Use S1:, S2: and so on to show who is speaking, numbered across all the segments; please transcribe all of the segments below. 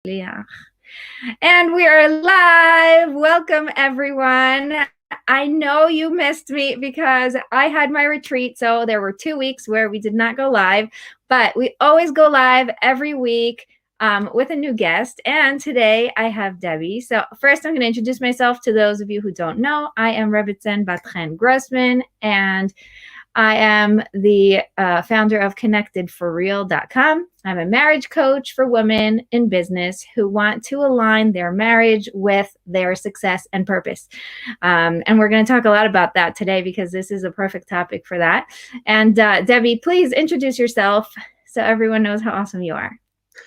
S1: Yeah. And we are live. Welcome, everyone. I know you missed me because I had my retreat. So there were 2 weeks where we did not go live, but we always go live every week with a new guest. And today I have Debbi. So first, I'm going to introduce myself to those of you who don't know. I am Rebbetzin Bat-Chen Grossman, and I am the founder of ConnectedForReal.com. I'm a marriage coach for women in business who want to align their marriage with their success and purpose. And we're going to talk a lot about that today because this is a perfect topic for that. And Debbi, please introduce yourself so everyone knows how awesome you are.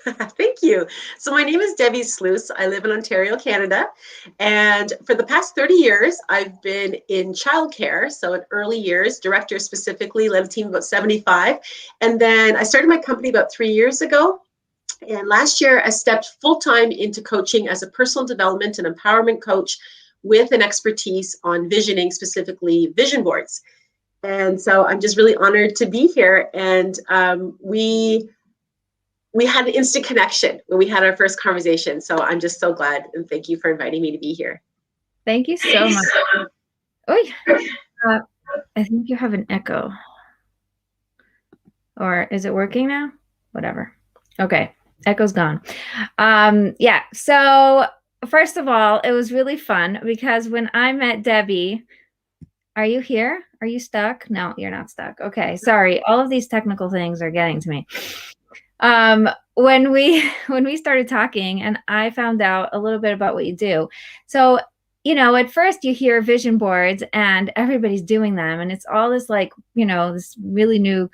S2: Thank you. So my name is Debbi Sluys. I live in Ontario, Canada. And for the past 30 years, I've been in childcare. So in early years, director specifically, led a team of about 75. And then I started my company about 3 years ago. And last year, I stepped full-time into coaching as a personal development and empowerment coach with an expertise on visioning, specifically vision boards. And so I'm just really honored to be here. And we had an instant connection when we had our first conversation. So I'm just so glad, and thank you for inviting me to be here.
S1: Thank you so much. Oh, I think you have an echo. Or is it working now? Whatever. Okay, echo's gone. Yeah, so first of all, it was really fun because when I met Debbi, are you here? Are you stuck? No, you're not stuck. Okay, sorry. All of these technical things are getting to me. When we started talking and I found out a little bit about what you do. So, at first you hear vision boards and everybody's doing them and it's all this this really new,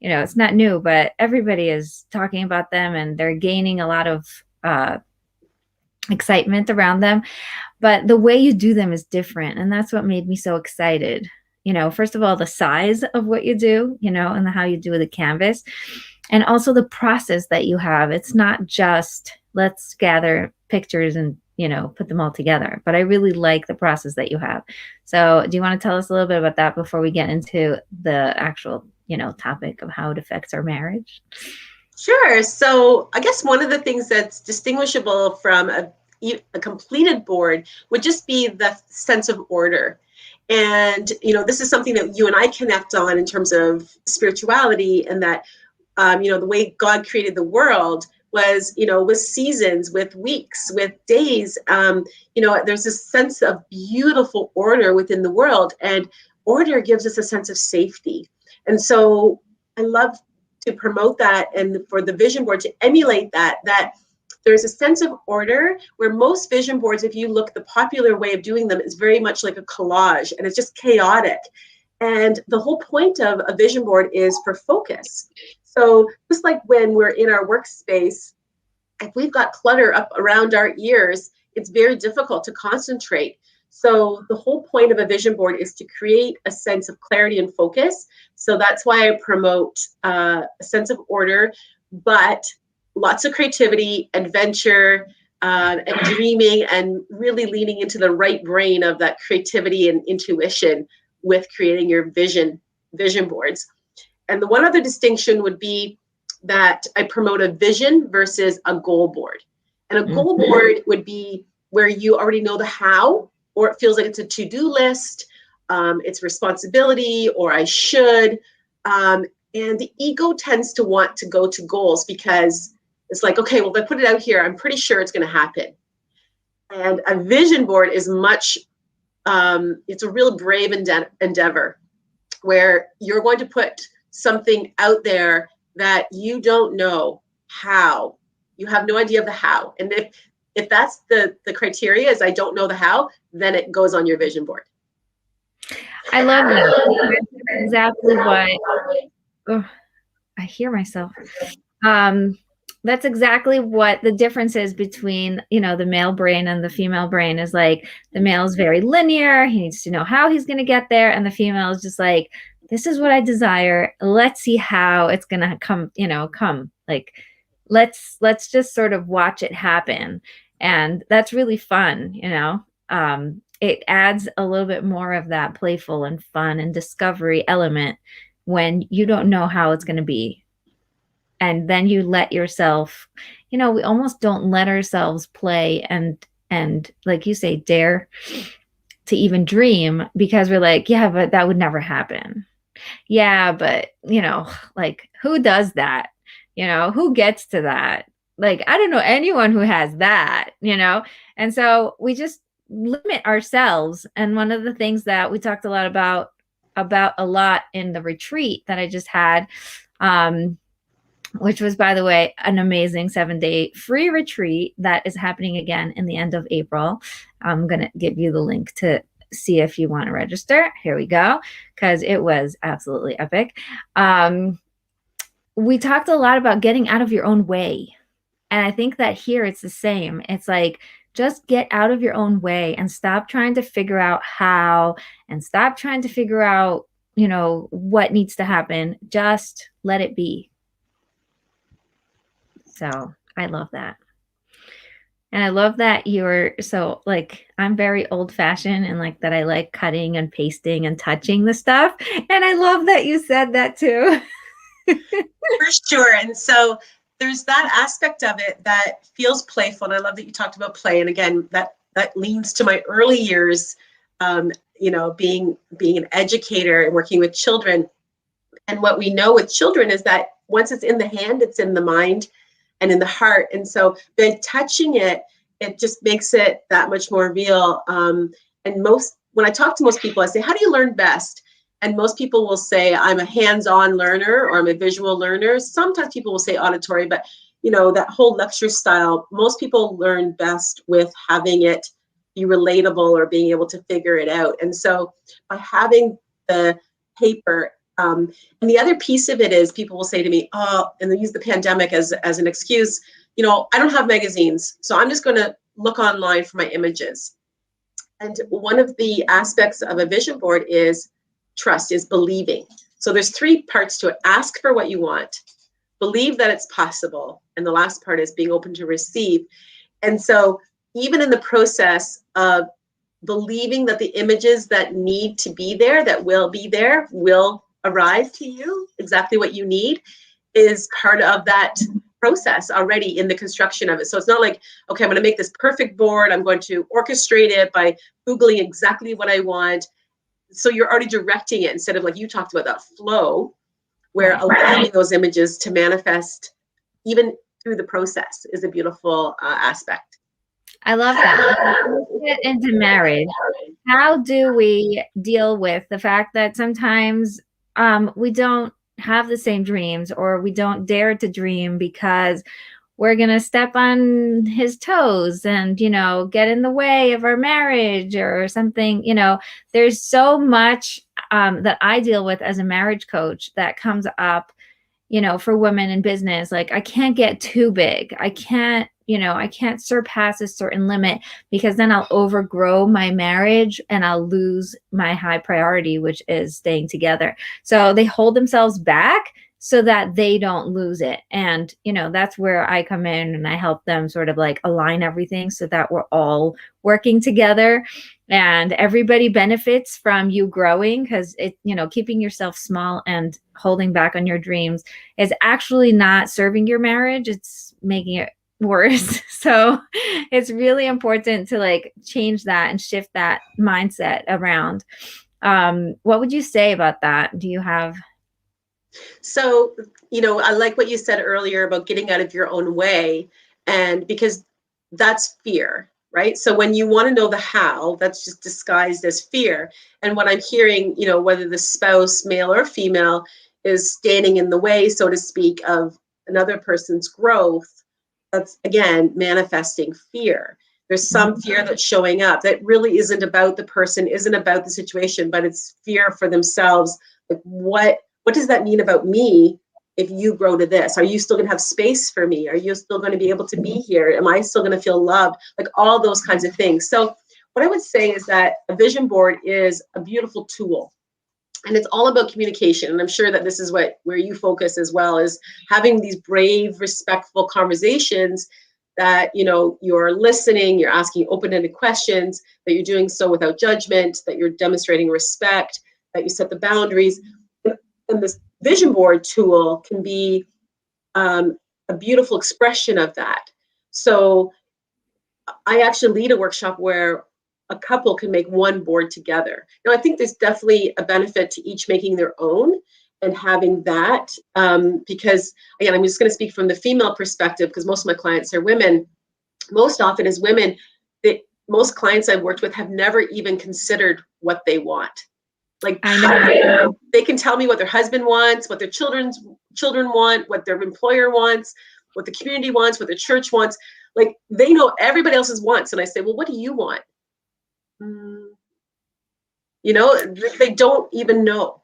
S1: it's not new, but everybody is talking about them and they're gaining a lot of excitement around them. But the way you do them is different. And that's what made me so excited. First of all, the size of what you do, and how you do the canvas. And also the process that you have. It's not just let's gather pictures and, put them all together. But I really like the process that you have. So do you want to tell us a little bit about that before we get into the actual, topic of how it affects our marriage?
S2: Sure. So I guess one of the things that's distinguishable from a completed board would just be the sense of order. And, this is something that you and I connect on in terms of spirituality, and that the way God created the world was, with seasons, with weeks, with days. There's this sense of beautiful order within the world, and order gives us a sense of safety. And so I love to promote that, and for the vision board to emulate that there's a sense of order where most vision boards, if you look, the popular way of doing them is very much like a collage, and it's just chaotic. And the whole point of a vision board is for focus. So just like when we're in our workspace, if we've got clutter up around our ears, it's very difficult to concentrate. So the whole point of a vision board is to create a sense of clarity and focus. So that's why I promote a sense of order, but lots of creativity, adventure, and dreaming, and really leaning into the right brain of that creativity and intuition with creating your vision boards. And the one other distinction would be that I promote a vision versus a goal board. And a goal board would be where you already know the how, or it feels like it's a to-do list, it's responsibility, or I should. And the ego tends to want to go to goals because it's like, okay, well, if I put it out here, I'm pretty sure it's going to happen. And a vision board is much, it's a real brave endeavor where you're going to put something out there that you don't know how. You have no idea of the how. And if that's the criteria is I don't know the how, then it goes on your vision board.
S1: I love that. That's exactly what I hear myself. That's exactly what the difference is between, the male brain and the female brain is like the male is very linear. He needs to know how he's going to get there. And the female is just like, this is what I desire. Let's see how it's going to come, like, let's just sort of watch it happen. And that's really fun. It adds a little bit more of that playful and fun and discovery element when you don't know how it's going to be. And then you let yourself, we almost don't let ourselves play and like you say, dare to even dream because we're like, yeah, but that would never happen. Yeah, but like who does that? Who gets to that? Like, I don't know anyone who has that. And so we just limit ourselves. And one of the things that we talked a lot about a lot in the retreat that I just had, which was, by the way, an amazing 7-day free retreat that is happening again in the end of April. I'm going to give you the link to see if you want to register. Here we go, because it was absolutely epic. We talked a lot about getting out of your own way. And I think that here it's the same. It's like, just get out of your own way and stop trying to figure out how and stop trying to figure out, what needs to happen. Just let it be. So I love that. And I love that you're so like, I'm very old fashioned and like that I like cutting and pasting and touching the stuff. And I love that you said that too.
S2: For sure. And so there's that aspect of it that feels playful. And I love that you talked about play. And again, that leans to my early years, being an educator and working with children. And what we know with children is that once it's in the hand, it's in the mind and in the heart. And so by touching it, it just makes it that much more real. And when I talk to most people, I say, how do you learn best? And most people will say, I'm a hands-on learner or I'm a visual learner. Sometimes people will say auditory, but that whole lecture style, most people learn best with having it be relatable or being able to figure it out. And so by having the paper, and the other piece of it is people will say to me, and they use the pandemic as an excuse, I don't have magazines, so I'm just going to look online for my images. And one of the aspects of a vision board is trust, is believing. So there's 3 parts to it. Ask for what you want, believe that it's possible, and the last part is being open to receive. And so even in the process of believing that the images that need to be there, that will be there, will arrive to you, exactly what you need, is part of that process already in the construction of it. So it's not like, okay, I'm going to make this perfect board, I'm going to orchestrate it by Googling exactly what I want. So you're already directing it instead of, like you talked about, that flow where allowing those images to manifest even through the process is a beautiful aspect.
S1: I love that. Let's get into marriage. How do we deal with the fact that sometimes we don't have the same dreams, or we don't dare to dream because we're going to step on his toes and, get in the way of our marriage or something? There's so much that I deal with as a marriage coach that comes up, for women in business. Like, I can't get too big. I can't surpass a certain limit because then I'll overgrow my marriage and I'll lose my high priority, which is staying together. So they hold themselves back so that they don't lose it. And, that's where I come in and I help them sort of like align everything so that we're all working together and everybody benefits from you growing, because keeping yourself small and holding back on your dreams is actually not serving your marriage. It's making it worse. So it's really important to like change that and shift that mindset around. What would you say about that? Do you have?
S2: So, I like what you said earlier about getting out of your own way, and because that's fear, right? So when you want to know the how, that's just disguised as fear. And what I'm hearing, whether the spouse, male or female, is standing in the way, so to speak, of another person's growth, that's again manifesting fear. There's some fear that's showing up that really isn't about the person, isn't about the situation, but it's fear for themselves. Like, what does that mean about me if you grow to this? Are you still going to have space for me? Are you still going to be able to be here? Am I still going to feel loved? Like, all those kinds of things. So what I would say is that a vision board is a beautiful tool. And it's all about communication. And I'm sure that this is where you focus as well, is having these brave, respectful conversations that, you're listening, you're asking open-ended questions, that you're doing so without judgment, that you're demonstrating respect, that you set the boundaries. And this vision board tool can be a beautiful expression of that. So I actually lead a workshop where a couple can make one board together. Now, I think there's definitely a benefit to each making their own and having that, because again, I'm just going to speak from the female perspective because most of my clients are women. Most often as women, most clients I've worked with have never even considered what they want. Like,
S1: I know.
S2: they can tell me what their husband wants, what their children want, what their employer wants, what the community wants, what the church wants. Like, they know everybody else's wants. And I say, well, what do you want? You know, they don't even know.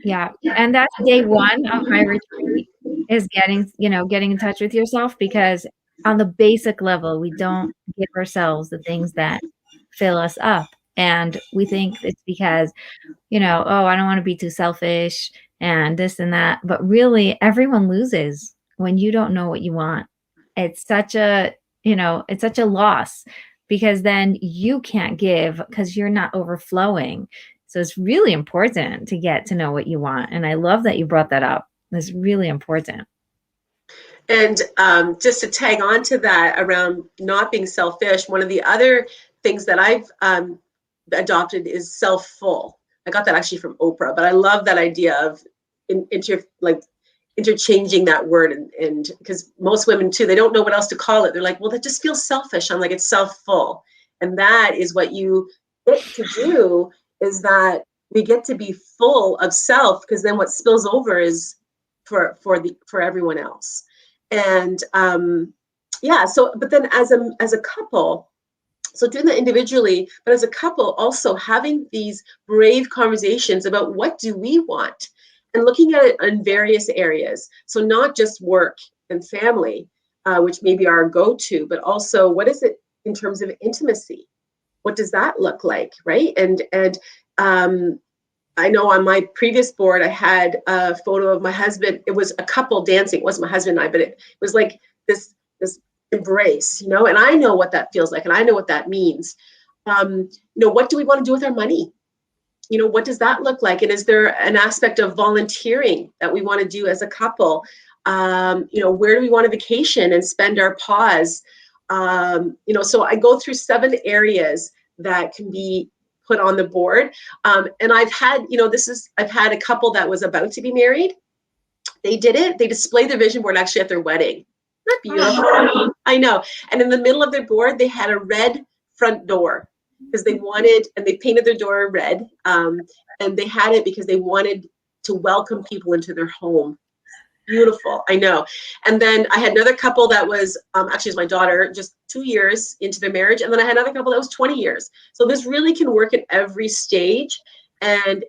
S1: Yeah. And that's day one of my retreat, is getting in touch with yourself, because on the basic level, we don't give ourselves the things that fill us up. And we think it's because, oh, I don't want to be too selfish and this and that. But really, everyone loses when you don't know what you want. It's such a, it's such a loss, because then you can't give because you're not overflowing. So it's really important to get to know what you want. And I love that you brought that up. It's really important.
S2: And just to tag on to that around not being selfish, one of the other things that I've adopted is self-full. I got that actually from Oprah, but I love that idea of interchanging that word, and because most women too, they don't know what else to call it. They're like, well, that just feels selfish. I'm like, it's self-full. And that is what you get to do, is that we get to be full of self, because then what spills over is for everyone else. And so, but then as a couple, so doing that individually, but as a couple also having these brave conversations about what do we want, and looking at it in various areas. So not just work and family, which may be our go-to, but also what is it in terms of intimacy? What does that look like, right? And I know on my previous board, I had a photo of my husband. It was a couple dancing. It wasn't my husband and I, but it was like this embrace, and I know what that feels like, and I know what that means. What do we want to do with our money? What does that look like? And is there an aspect of volunteering that we want to do as a couple? Where do we want to vacation and spend our pause? So I go through 7 areas that can be put on the board. And I've had, I've had a couple that was about to be married. They did it. They displayed their vision board actually at their wedding. Isn't that beautiful? Oh. I know. And in the middle of their board, they had a red front door because they wanted, and they painted their door red. And they had it because they wanted to welcome people into their home. Beautiful. I know. And then I had another couple that was actually is my daughter, just 2 years into their marriage. And then I had another couple that was 20 years. So this really can work at every stage. And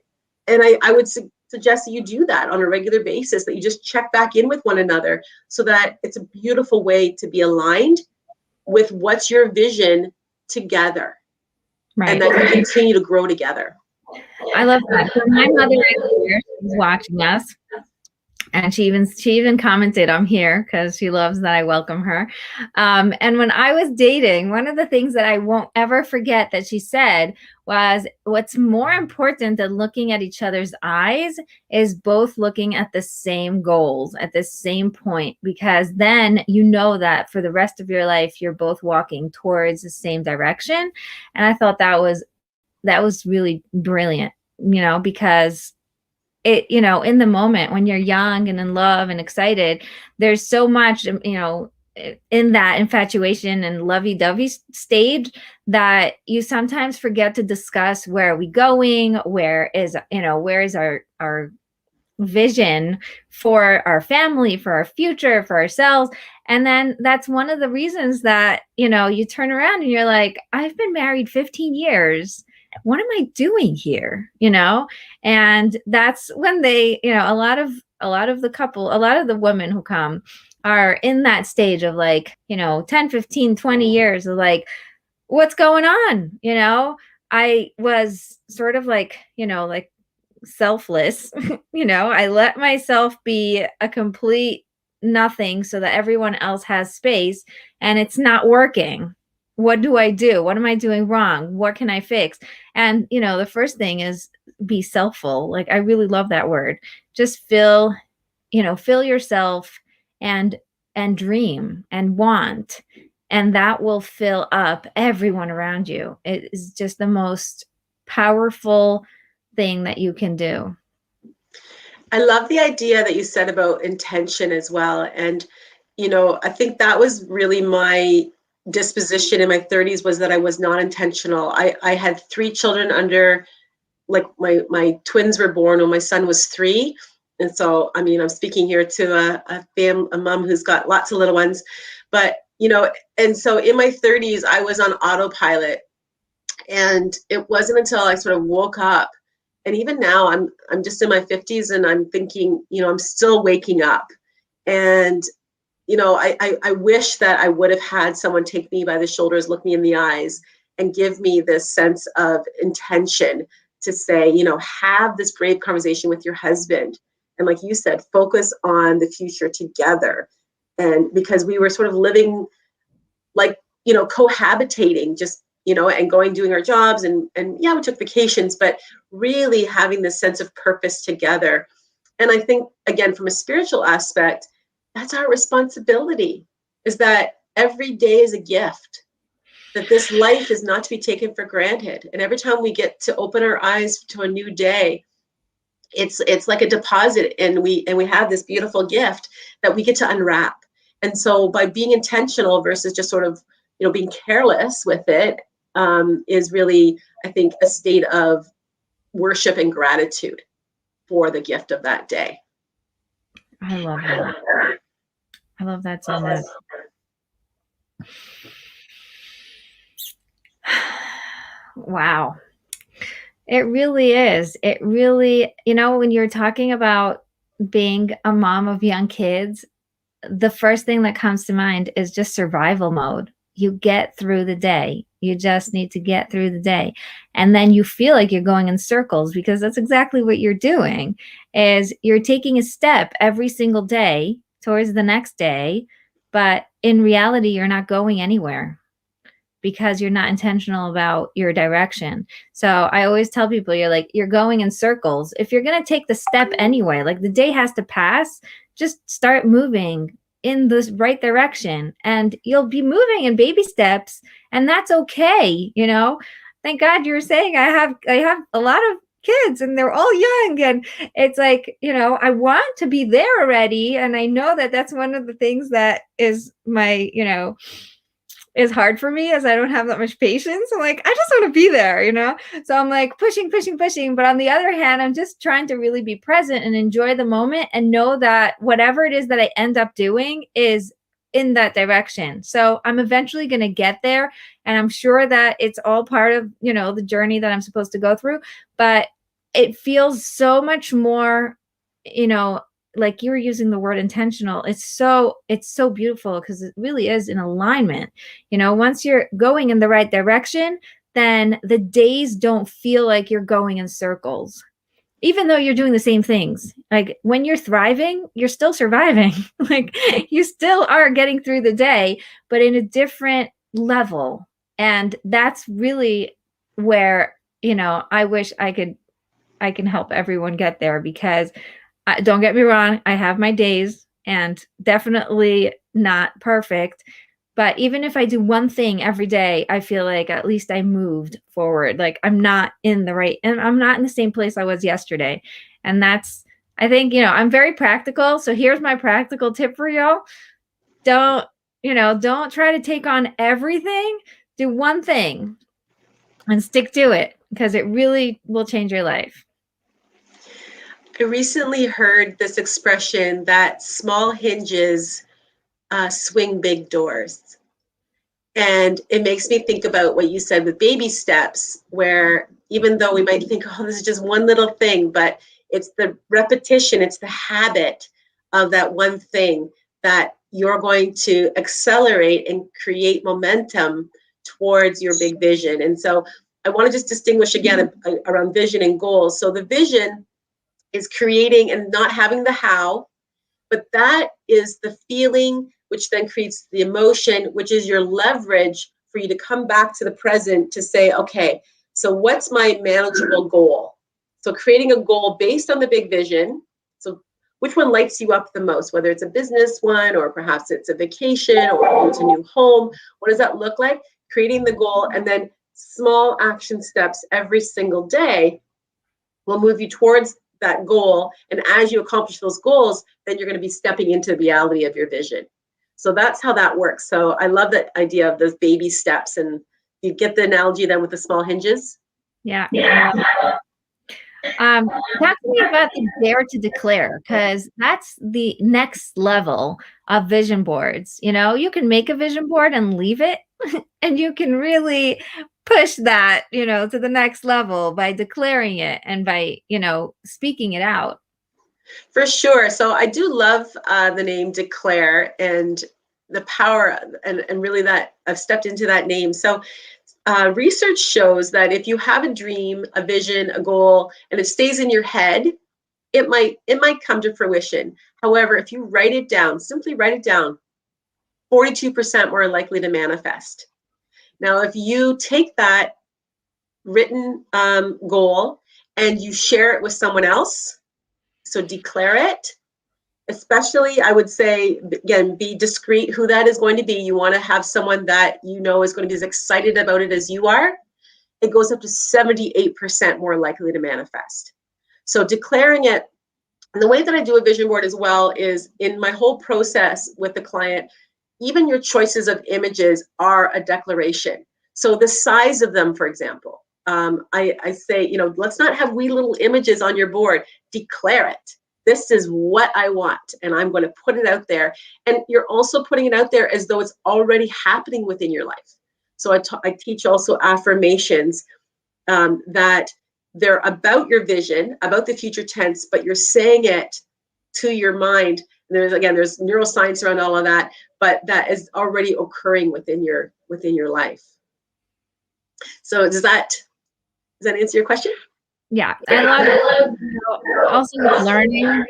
S2: I would suggest that you do that on a regular basis, that you just check back in with one another, so that it's a beautiful way to be aligned with what's your vision together. Right. And that you continue to grow together.
S1: I love that. So my mother is here. She's watching us. And she even commented, I'm here, because she loves that I welcome her. And when I was dating, one of the things that I won't ever forget that she said was, what's more important than looking at each other's eyes is both looking at the same goals at the same point, because then you know that for the rest of your life, you're both walking towards the same direction. And I thought that was really brilliant, because it, in the moment when you're young and in love and excited, there's so much, in that infatuation and lovey-dovey stage that you sometimes forget to discuss, where are we going? Where is our vision for our family, for our future, for ourselves? And then that's one of the reasons that, you turn around and you're like, I've been married 15 years. What am I doing here? And that's when they, a lot of the women who come are in that stage of 10, 15, 20 years of what's going on? I was sort of selfless, I let myself be a complete nothing so that everyone else has space, and it's not working. What do I do? What am I doing wrong? What can I fix? And, the first thing is be selfful. I really love that word. Just fill yourself and dream and want, and that will fill up everyone around you. It is just the most powerful thing that you can do.
S2: I love the idea that you said about intention as well. And, I think that was really my disposition in my 30s, was that I was not intentional. I had 3 children under, like my twins were born when my son was 3. And so, I'm speaking here to a mom who's got lots of little ones, but, and so in my 30s, I was on autopilot, and it wasn't until I sort of woke up. And even now I'm just in my 50s, and I'm thinking, I'm still waking up. And, I wish that I would have had someone take me by the shoulders, look me in the eyes, and give me this sense of intention to say, have this brave conversation with your husband. And like you said, focus on the future together. And because we were sort of living like, cohabitating, just, and doing our jobs, and yeah, we took vacations, but really having this sense of purpose together. And I think, again, from a spiritual aspect, that's our responsibility, is that every day is a gift, that this life is not to be taken for granted. And every time we get to open our eyes to a new day, it's like a deposit, and we have this beautiful gift that we get to unwrap. And so by being intentional versus just sort of, being careless with it, is really, I think, a state of worship and gratitude for the gift of that day.
S1: I love that. I love that so much. Wow. It really is. It really, when you're talking about being a mom of young kids, the first thing that comes to mind is just survival mode. You get through the day. You just need to get through the day. And then you feel like you're going in circles, because that's exactly what you're doing, is you're taking a step every single day towards the next day. But in reality, you're not going anywhere, because you're not intentional about your direction. So I always tell people, you're going in circles. If you're going to take the step anyway, like the day has to pass, just start moving in the right direction, and you'll be moving in baby steps, and that's okay. Thank God you were saying I have a lot of kids, and they're all young, and it's like, I want to be there already. And I know that that's one of the things that is my, is hard for me, as I don't have that much patience. I'm like, I just want to be there, So I'm like pushing. But on the other hand, I'm just trying to really be present and enjoy the moment, and know that whatever it is that I end up doing is in that direction. So I'm eventually going to get there. And I'm sure that it's all part of, the journey that I'm supposed to go through. But it feels so much more, like you were using the word intentional. It's so beautiful, because it really is in alignment. Once you're going in the right direction, then the days don't feel like you're going in circles, even though you're doing the same things. Like when you're thriving, you're still surviving. Like you still are getting through the day, but in a different level. And that's really where, I wish I can help everyone get there, because don't get me wrong, I have my days, and definitely not perfect. But even if I do one thing every day, I feel like at least I moved forward. Like I'm not in the same place I was yesterday. And that's, I think, I'm very practical. So here's my practical tip for y'all. Don't try to take on everything. Do one thing and stick to it, because it really will change your life.
S2: I recently heard this expression that small hinges swing big doors. And it makes me think about what you said with baby steps, where even though we might think, oh, this is just one little thing, but it's the repetition, it's the habit of that one thing that you're going to accelerate and create momentum towards your big vision. And so I want to just distinguish again around vision and goals. So the vision is creating and not having the how, but that is the feeling, which then creates the emotion, which is your leverage for you to come back to the present to say, okay, so what's my manageable goal? So creating a goal based on the big vision. So which one lights you up the most, whether it's a business one, or perhaps it's a vacation, or it's a new home. What does that look like? Creating the goal, and then small action steps every single day will move you towards that goal. And as you accomplish those goals, then you're going to be stepping into the reality of your vision. So that's how that works. So I love that idea of those baby steps. And you get the analogy then with the small hinges?
S1: Yeah. Talk to me about the dare to declare, because that's the next level of vision boards. You know, you can make a vision board and leave it, and you can really push that, you know, to the next level by declaring it and by, you know, speaking it out.
S2: For sure. So I do love the name Declare, and the power, and really that I've stepped into that name. So research shows that if you have a dream, a vision, a goal, and it stays in your head, it might come to fruition. However, if you write it down, simply write it down, 42% more likely to manifest. Now, if you take that written goal and you share it with someone else, so declare it, especially, I would say, again, be discreet who that is going to be. You want to have someone that you know is going to be as excited about it as you are. It goes up to 78% more likely to manifest. So declaring it, and the way that I do a vision board as well is in my whole process with the client, even your choices of images are a declaration. So the size of them, for example, I say, you know, let's not have wee little images on your board. Declare it. This is what I want, and I'm going to put it out there. And you're also putting it out there as though it's already happening within your life. So I teach also affirmations that they're about your vision, about the future tense, but you're saying it to your mind. And there's neuroscience around all of that, but that is already occurring within your life. So does that answer your question?
S1: Yeah, I love it. You know, also with learning,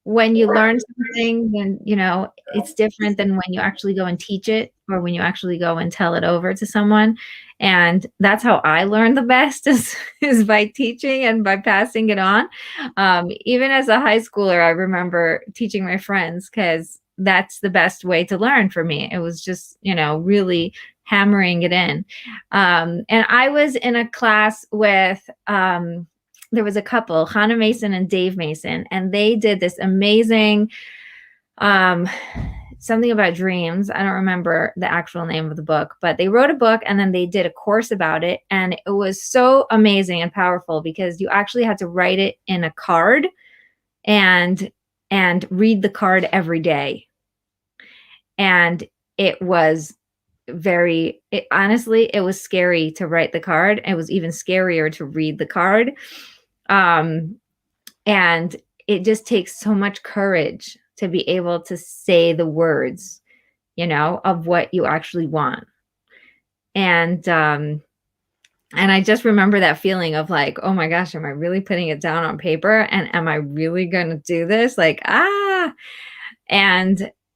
S1: when you learn something, then, you know, it's different than when you actually go and teach it, or when you actually go and tell it over to someone. And that's how I learn the best is by teaching and by passing it on. Even as a high schooler, I remember teaching my friends, because that's the best way to learn for me. It was just, you know, really hammering it in. And I was in a class with, there was a couple, Hannah Mason and Dave Mason, and they did this amazing, something about dreams. I don't remember the actual name of the book, but they wrote a book and then they did a course about it. And it was so amazing and powerful, because you actually had to write it in a card and read the card every day. And it was honestly, it was scary to write the card. It was even scarier to read the card. And it just takes so much courage to be able to say the words, you know, of what you actually want. And I just remember that feeling of like, oh my gosh, am I really putting it down on paper? And am I really going to do this? Like, and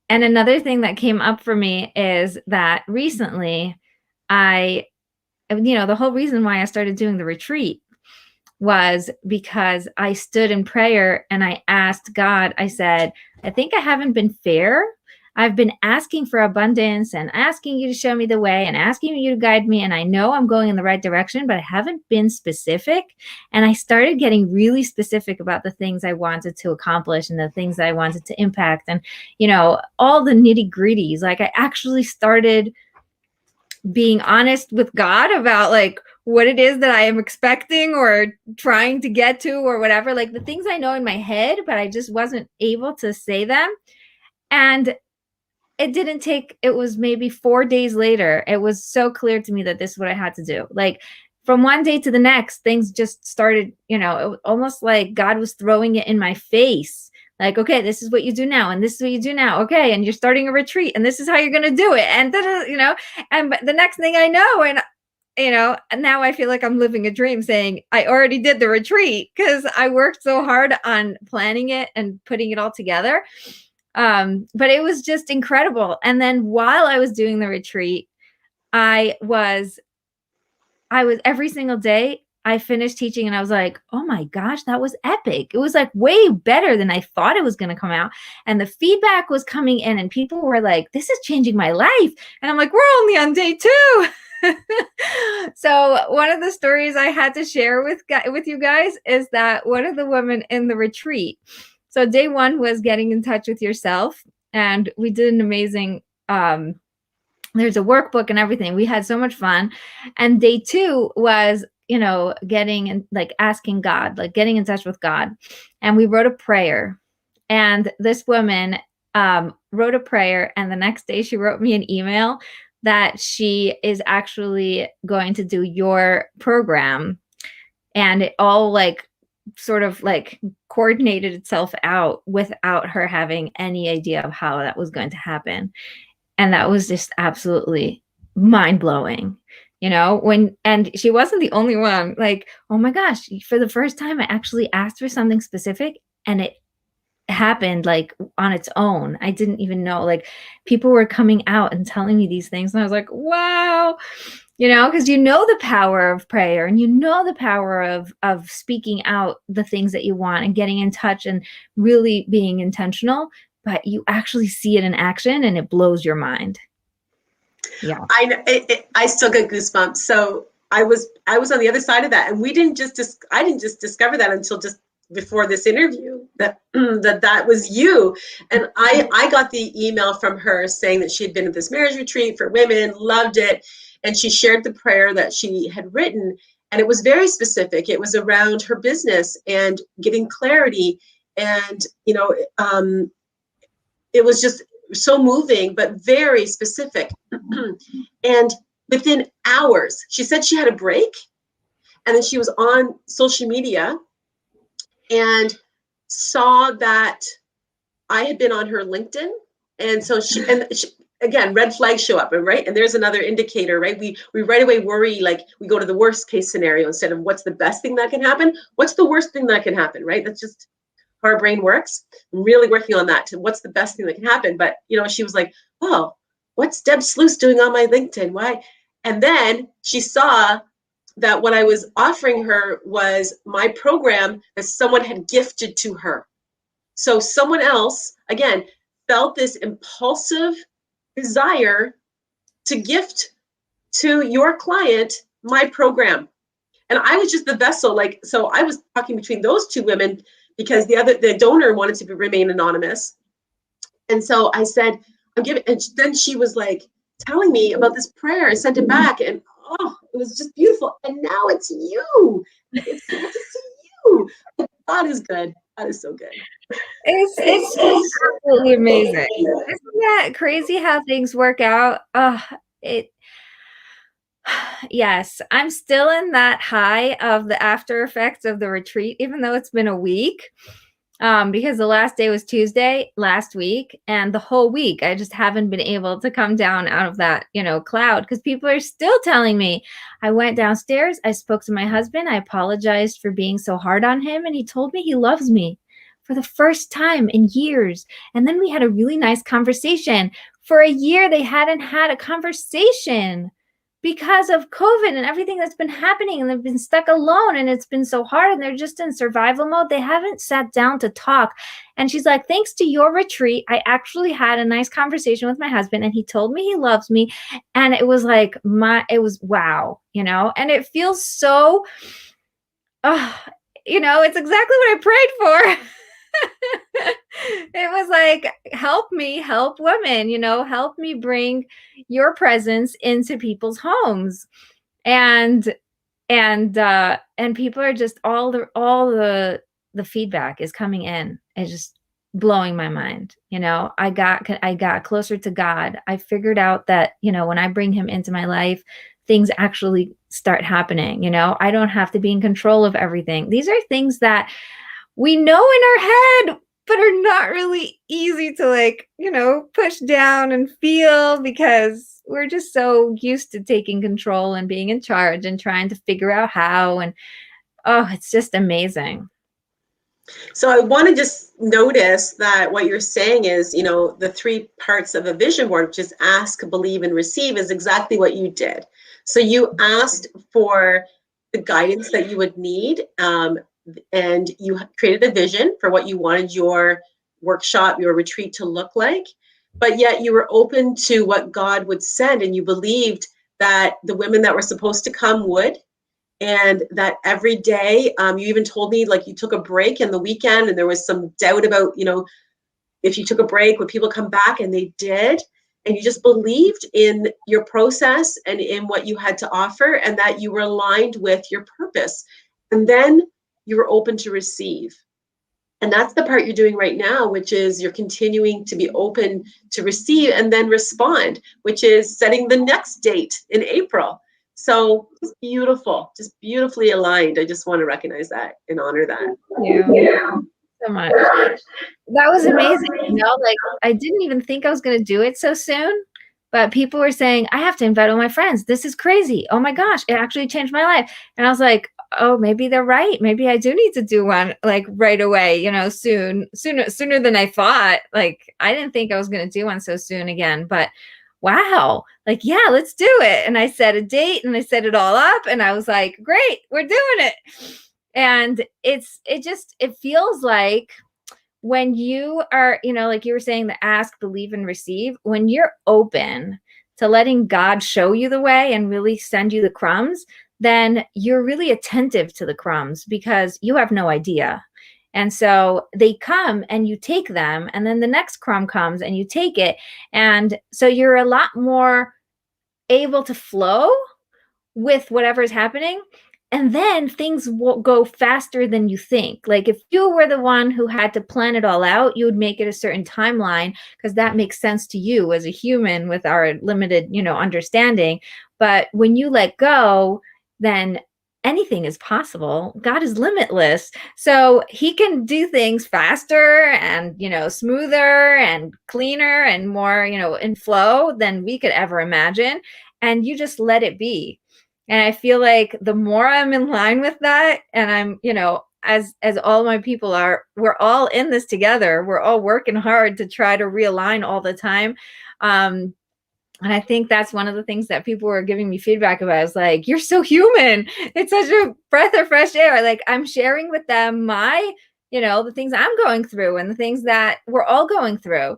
S1: another thing that came up for me is that recently the whole reason why I started doing the retreat was because I stood in prayer and I asked God, I said, I think I haven't been fair. I've been asking for abundance and asking you to show me the way and asking you to guide me. And I know I'm going in the right direction, but I haven't been specific. And I started getting really specific about the things I wanted to accomplish and the things I wanted to impact. And, you know, all the nitty gritties. Like, I actually started being honest with God about like what it is that I am expecting or trying to get to or whatever, like the things I know in my head, but I just wasn't able to say them. And it was maybe 4 days later, it was so clear to me that this is what I had to do. Like, from one day to the next, things just started, you know, almost like God was throwing it in my face. Like, okay, this is what you do now, and this is what you do now. Okay, and you're starting a retreat, and this is how you're going to do it. And, you know, and the next thing I know, and, you know, and now I feel like I'm living a dream saying I already did the retreat because I worked so hard on planning it and putting it all together. But it was just incredible. And then while I was doing the retreat, I was every single day, I finished teaching and I was like, oh my gosh, that was epic. It was like way better than I thought it was going to come out. And the feedback was coming in and people were like, this is changing my life. And I'm like, we're only on day 2. So one of the stories I had to share with you guys is that one of the women in the retreat. So day 1 was getting in touch with yourself. And we did an amazing, there's a workbook and everything. We had so much fun. And day 2 was, getting and like asking God, like getting in touch with God. And we wrote a prayer. And this woman wrote a prayer. And the next day she wrote me an email that she is actually going to do your program. And it all like sort of like coordinated itself out without her having any idea of how that was going to happen. And that was just absolutely mind-blowing, and she wasn't the only one. Like, oh my gosh, for the first time I actually asked for something specific and it happened like on its own. I didn't even know, like people were coming out and telling me these things and I was like, wow, because the power of prayer and the power of speaking out the things that you want and getting in touch and really being intentional, but you actually see it in action and it blows your mind. Yeah.
S2: I still get goosebumps. So I was on the other side of that, and I didn't just discover that until just before this interview that was you. And I got the email from her saying that she had been at this marriage retreat for women, loved it, and she shared the prayer that she had written, and it was very specific. It was around her business and getting clarity, and it was just so moving, but very specific. And within hours, she said she had a break, and then she was on social media and saw that I had been on her LinkedIn. And so she again, red flags show up, right? And there's another indicator, right? We right away worry, like we go to the worst case scenario instead of what's the best thing that can happen. What's the worst thing that can happen, right? That's just how our brain works. I'm really working on that to what's the best thing that can happen. But, she was like, oh, what's Deb Sluys doing on my LinkedIn? Why? And then she saw that what I was offering her was my program that someone had gifted to her. So someone else, again, felt this impulsive desire to gift to your client my program. And I was just the vessel. So I was talking between those two women because the donor wanted to remain anonymous. And so I said, I'm giving, and then she was like telling me about this prayer. I sent it back, and oh, it was just beautiful. And now it's you. It's good to see you. God is good. God is so good.
S1: It's absolutely amazing. Isn't that crazy how things work out? Yes, I'm still in that high of the after effects of the retreat, even though it's been a week. Because the last day was Tuesday last week, and the whole week I just haven't been able to come down out of that, cloud, because people are still telling me. I went downstairs, I spoke to my husband, I apologized for being so hard on him, and he told me he loves me for the first time in years. And then we had a really nice conversation. For a year, they hadn't had a conversation because of COVID and everything that's been happening, and they've been stuck alone, and it's been so hard, and they're just in survival mode. They haven't sat down to talk. And she's like, thanks to your retreat, I actually had a nice conversation with my husband, and he told me he loves me. And it was like, it was wow, and it feels so, it's exactly what I prayed for. It was like, help me help women, help me bring your presence into people's homes. And people are just, all the feedback is coming in. It's just blowing my mind. I got closer to God. I figured out that, when I bring him into my life, things actually start happening. I don't have to be in control of everything. These are things that we know in our head, but are not really easy to push down and feel, because we're just so used to taking control and being in charge and trying to figure out how. And it's just amazing.
S2: So I want to just notice that what you're saying is, the 3 parts of a vision board, which is ask, believe, and receive, is exactly what you did. So you asked for the guidance that you would need. And you created a vision for what you wanted your workshop, your retreat to look like. But yet you were open to what God would send, and you believed that the women that were supposed to come would, and that every day, you even told me like you took a break in the weekend, and there was some doubt about, if you took a break, would people come back? And they did. And you just believed in your process and in what you had to offer, and that you were aligned with your purpose. And then you were open to receive. And that's the part you're doing right now, which is you're continuing to be open to receive and then respond, which is setting the next date in April. So it's beautiful, just beautifully aligned. I just want to recognize that and honor that.
S1: Thank you so much. That was amazing. Like I didn't even think I was going to do it so soon, but people were saying, I have to invite all my friends. This is crazy. Oh my gosh, it actually changed my life. And I was like, oh, maybe they're right. Maybe I do need to do one like right away, sooner than I thought. Like I didn't think I was going to do one so soon again, but wow, like, yeah, let's do it. And I set a date and I set it all up and I was like, great, we're doing it. And it feels like when you are, like you were saying, the ask, believe, and receive, when you're open to letting God show you the way and really send you the crumbs, then you're really attentive to the crumbs because you have no idea. And so they come and you take them, and then the next crumb comes and you take it. And so you're a lot more able to flow with whatever's happening. And then things will go faster than you think. Like if you were the one who had to plan it all out, you would make it a certain timeline because that makes sense to you as a human with our limited, understanding. But when you let go, then anything is possible. God is limitless. So he can do things faster and, smoother and cleaner and more, in flow than we could ever imagine. And you just let it be. And I feel like the more I'm in line with that, and I'm, as all my people are, we're all in this together. We're all working hard to try to realign all the time. And I think that's one of the things that people were giving me feedback about is like, you're so human. It's such a breath of fresh air. Like I'm sharing with them my, the things I'm going through and the things that we're all going through.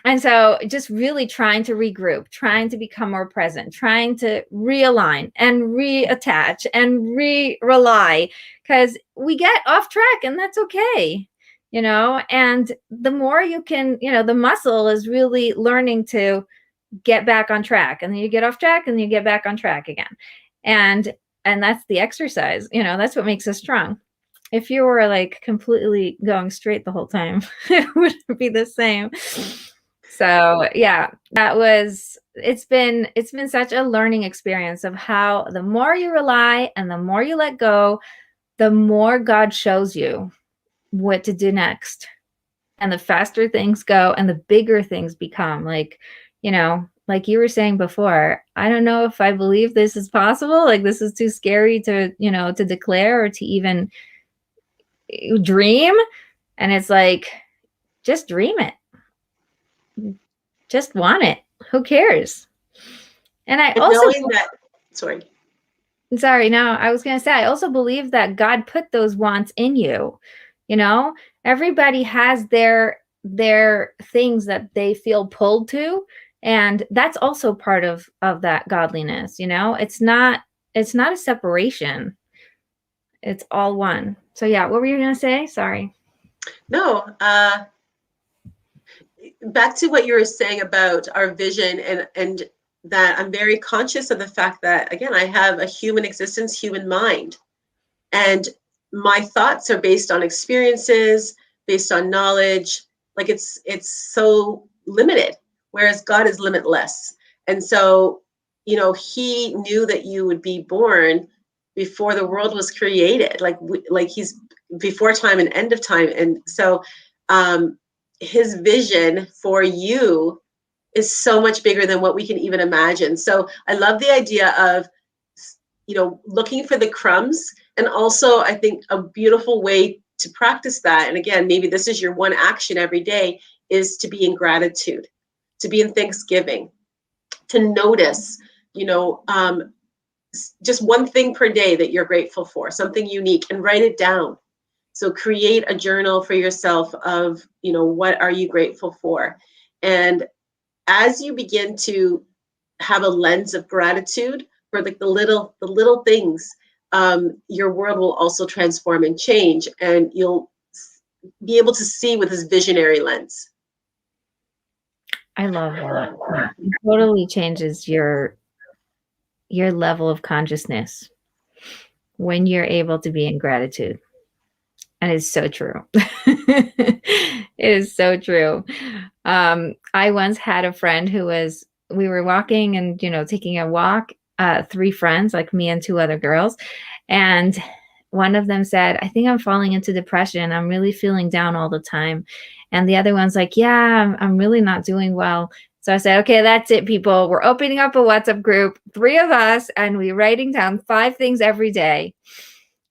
S1: And so just really trying to regroup, trying to become more present, trying to realign and reattach and rely, because we get off track and that's okay, and the more you can, the muscle is really learning to get back on track, and then you get off track and you get back on track again. And that's the exercise, that's what makes us strong. If you were like completely going straight the whole time, it wouldn't be the same. So yeah, it's been such a learning experience of how the more you rely and the more you let go, the more God shows you what to do next. And the faster things go and the bigger things become. Like, like you were saying before, I don't know if I believe this is possible. Like this is too scary to, to declare or to even dream. And it's like, just dream it. Just want it. Who cares? And I also
S2: knowing that,
S1: sorry, no, I was going to say, I also believe that God put those wants in you. Everybody has their things that they feel pulled to. And that's also part of that godliness. It's not a separation. It's all one. So yeah, what were you going to say? Sorry.
S2: No, back to what you were saying about our vision and that I'm very conscious of the fact that, again, I have a human existence, human mind. And my thoughts are based on experiences, based on knowledge. Like it's so limited, whereas God is limitless. And so, he knew that you would be born before the world was created, like he's before time and end of time. And so his vision for you is so much bigger than what we can even imagine. So I love the idea of, looking for the crumbs. And also I think a beautiful way to practice that, and again, maybe this is your one action every day, is to be in gratitude, to be in thanksgiving, to notice, just one thing per day that you're grateful for, something unique, and write it down. So create a journal for yourself of, what are you grateful for? And as you begin to have a lens of gratitude for like the little things, your world will also transform and change, and you'll be able to see with this visionary lens.
S1: I love that. It totally changes your level of consciousness when you're able to be in gratitude. And it's so true. It is so true. I once had a friend we were walking and, taking a walk, 3 friends, like me and 2 other girls. And one of them said, I think I'm falling into depression. I'm really feeling down all the time. And the other one's like, yeah, I'm really not doing well. So I said, okay, that's it, people. We're opening up a WhatsApp group, 3 of us, and we're writing down 5 things every day.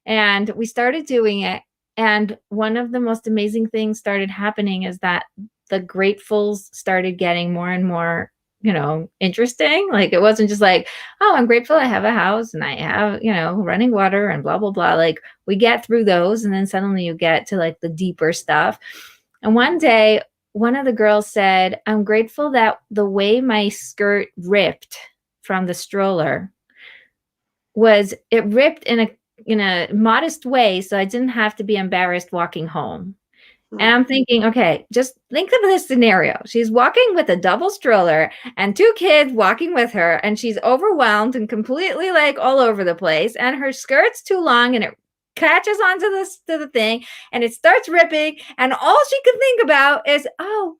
S1: And we started doing it. And one of the most amazing things started happening is that the gratefuls started getting more and more, interesting. Like, it wasn't just like, oh, I'm grateful I have a house and I have, running water and blah, blah, blah. Like, we get through those, and then suddenly you get to like the deeper stuff. And one day, one of the girls said, I'm grateful that the way my skirt ripped from the stroller it ripped in a modest way, so I didn't have to be embarrassed walking home. And I'm thinking, okay, just think of this scenario. She's walking with a double stroller and 2 kids walking with her, and she's overwhelmed and completely like all over the place, and her skirt's too long and it catches onto the thing and it starts ripping, and all she could think about is, oh,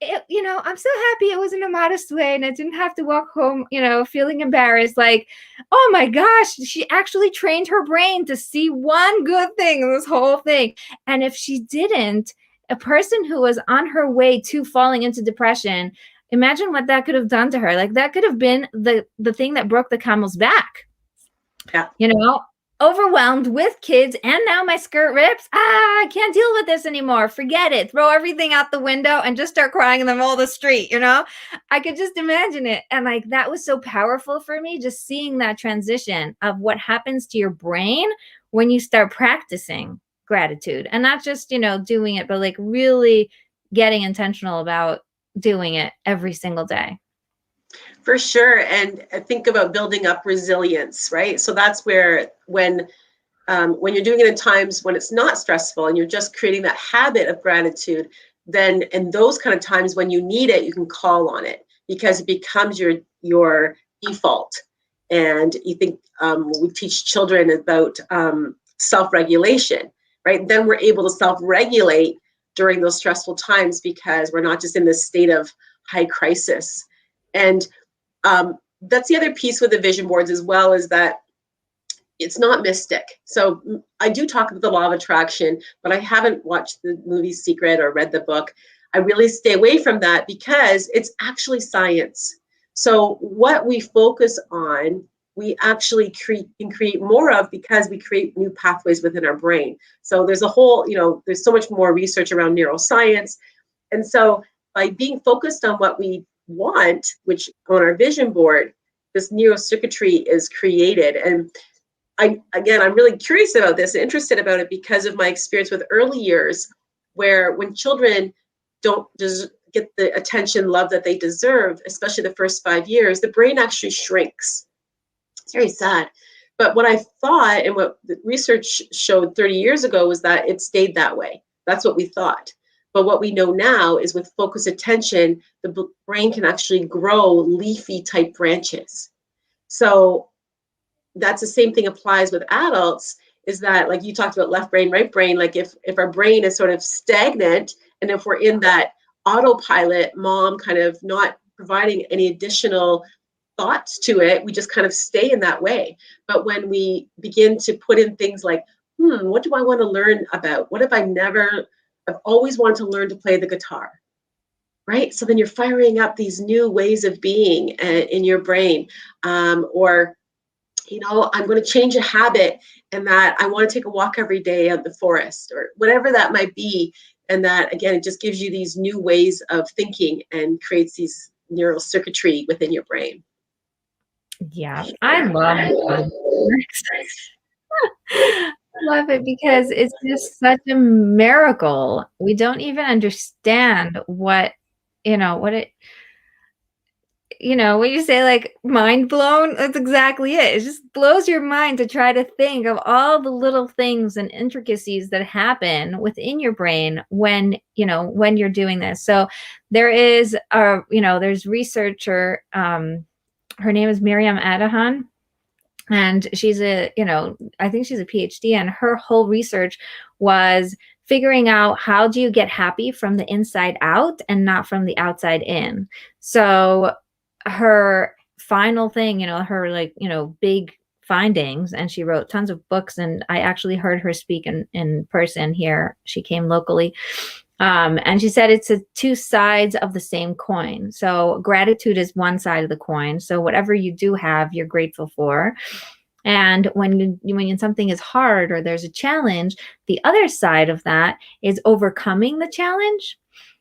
S1: I'm so happy it was in a modest way and I didn't have to walk home, feeling embarrassed. Like, oh my gosh, she actually trained her brain to see one good thing in this whole thing. And if she didn't, a person who was on her way to falling into depression, imagine what that could have done to her. Like, that could have been the thing that broke the camel's back.
S2: Yeah.
S1: Overwhelmed with kids, and now my skirt rips. I can't deal with this anymore. Forget it. Throw everything out the window and just start crying in the middle of the street. I could just imagine it. And like, that was so powerful for me, just seeing that transition of what happens to your brain when you start practicing gratitude, and not just, doing it, but like really getting intentional about doing it every single day.
S2: For sure. And think about building up resilience, right? So that's where when you're doing it in times when it's not stressful and you're just creating that habit of gratitude, then in those kind of times when you need it, you can call on it because it becomes your default. And you think we teach children about self-regulation, right? Then we're able to self-regulate during those stressful times because we're not just in this state of high crisis. And that's the other piece with the vision boards as well, is that it's not mystic. So I do talk about the law of attraction, but I haven't watched the movie Secret or read the book. I really stay away from that because it's actually science. So what we focus on, we actually can create more of because we create new pathways within our brain. So there's a whole, there's so much more research around neuroscience. And so by being focused on what we want, which on our vision board, this neurocircuitry is created. And I'm really curious about this, interested about it because of my experience with early years, where when children don't just get the attention, love that they deserve, especially the first 5 years, the brain actually shrinks. It's very sad. But what I thought and what the research showed 30 years ago was that it stayed that way. That's what we thought. But what we know now is with focused attention, the brain can actually grow leafy type branches. So that's the same thing applies with adults, is that like you talked about left brain, right brain, like if our brain is sort of stagnant and if we're in that autopilot, mom kind of not providing any additional thoughts to it, we just kind of stay in that way. But when we begin to put in things like, what do I want to learn about? What if I've always wanted to learn to play the guitar, right? So then you're firing up these new ways of being in your brain. Or, I'm going to change a habit and that I want to take a walk every day in the forest or whatever that might be. And that, again, it just gives you these new ways of thinking and creates these neural circuitry within your brain.
S1: Yeah, I love love it because it's just such a miracle. We don't even understand what, what it, when you say like mind blown, that's exactly it. It just blows your mind to try to think of all the little things and intricacies that happen within your brain when you're doing this. So there is there's researcher, her name is Miriam Adahan, and she's I think she's a PhD, and her whole research was figuring out how do you get happy from the inside out and not from the outside in. So her final thing, her big findings, and she wrote tons of books, and I actually heard her speak in person here. She came locally. And she said it's two sides of the same coin. So gratitude is one side of the coin. So whatever you do have, you're grateful for. And when something is hard or there's a challenge, the other side of that is overcoming the challenge.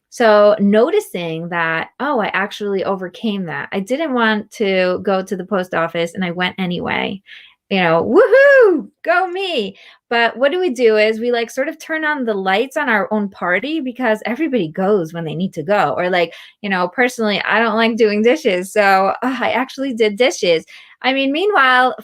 S1: So noticing that, oh, I actually overcame that. I didn't want to go to the post office and I went anyway. Woohoo, go me. But what do is we like sort of turn on the lights on our own party because everybody goes when they need to go. Or like, personally, I don't like doing dishes. So I actually did dishes. I mean, meanwhile,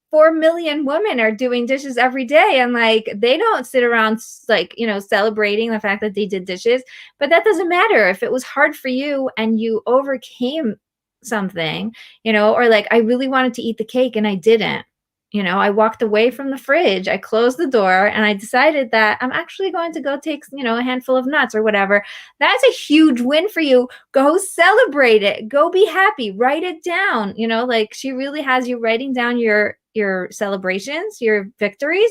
S1: 4 million women are doing dishes every day, and like they don't sit around like celebrating the fact that they did dishes. But that doesn't matter if it was hard for you and you overcame something, or like I really wanted to eat the cake and I didn't. I walked away from the fridge, I closed the door, and I decided that I'm actually going to go take, a handful of nuts or whatever. That's a huge win for you. Go celebrate it. Go be happy. Write it down. Like she really has you writing down your celebrations, your victories,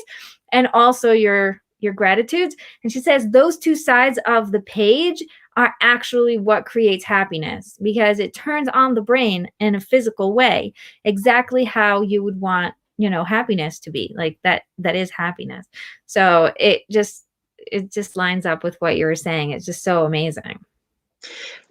S1: and also your gratitudes. And she says those two sides of the page are actually what creates happiness because it turns on the brain in a physical way, exactly how you would want happiness to be. Like that is happiness. So it just lines up with what you were saying. It's just so amazing.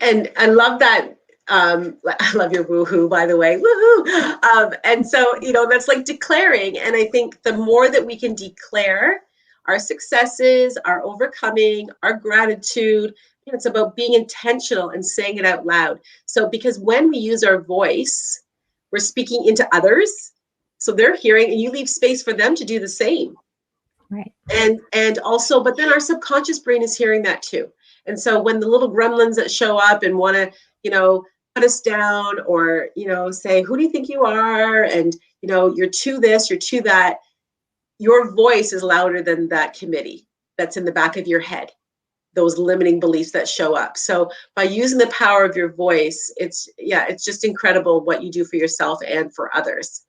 S2: And I love that. I love your woohoo, by the way, woohoo. And so, that's like declaring. And I think the more that we can declare our successes, our overcoming, our gratitude, it's about being intentional and saying it out loud. So, because when we use our voice, we're speaking into others. So they're hearing, and you leave space for them to do the same.
S1: Right.
S2: And also, but then our subconscious brain is hearing that too. And so when the little gremlins that show up and want to, put us down or, say, who do you think you are? And, you're to this, you're to that. Your voice is louder than that committee that's in the back of your head, those limiting beliefs that show up. So by using the power of your voice, it's just incredible what you do for yourself and for others.